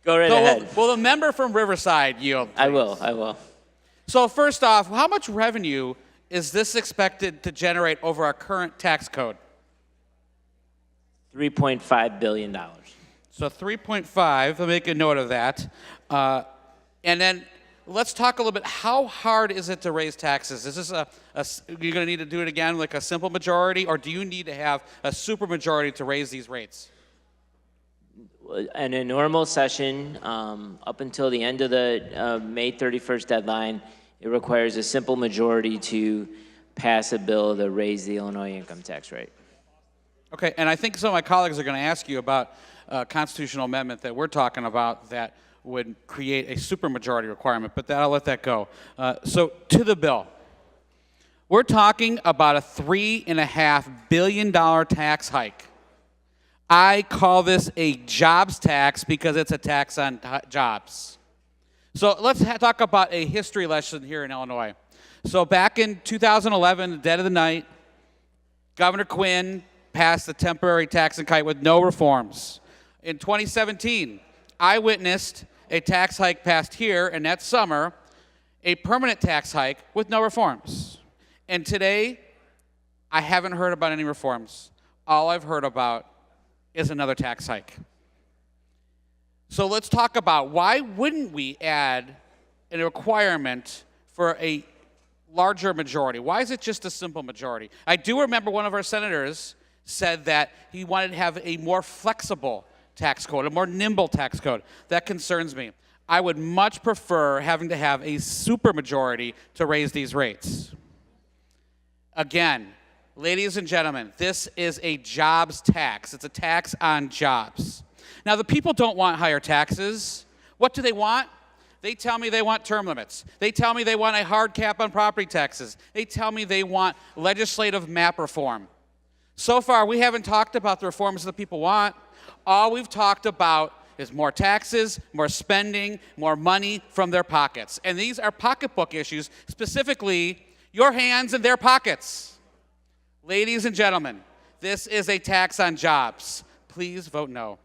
Go right ahead. Will the member from Riverside yield? Please? I will. So first off, how much revenue is this expected to generate over our current tax code? $3.5 billion. So 3.5, I'll make a note of that. And then let's talk a little bit, how hard is it to raise taxes? Is this you're going to need to do it again like a simple majority, or do you need to have a super majority to raise these rates? In a normal session, up until the end of the May 31st deadline, it requires a simple majority to pass a bill to raise the Illinois income tax rate. Okay, and I think some of my colleagues are going to ask you about a constitutional amendment that we're talking about that would create a supermajority requirement, but I'll let that go. So to the bill. We're talking about a $3.5 billion tax hike. I call this a jobs tax because it's a tax on jobs. So let's talk about a history lesson here in Illinois. So back in 2011, the dead of the night, Governor Quinn passed the temporary tax and kite with no reforms. In 2017, I witnessed a tax hike passed here, and that summer, a permanent tax hike with no reforms. And today, I haven't heard about any reforms. All I've heard about is another tax hike. So let's talk about why wouldn't we add a requirement for a larger majority? Why is it just a simple majority? I do remember one of our senators said that he wanted to have a more flexible tax code, a more nimble tax code. That concerns me. I would much prefer having to have a supermajority to raise these rates. Again, ladies and gentlemen, this is a jobs tax. It's a tax on jobs. Now, the people don't want higher taxes. What do they want? They tell me they want term limits. They tell me they want a hard cap on property taxes. They tell me they want legislative map reform. So far, we haven't talked about the reforms that people want. All we've talked about is more taxes, more spending, more money from their pockets. And these are pocketbook issues, specifically your hands in their pockets. Ladies and gentlemen, this is a tax on jobs. Please vote no.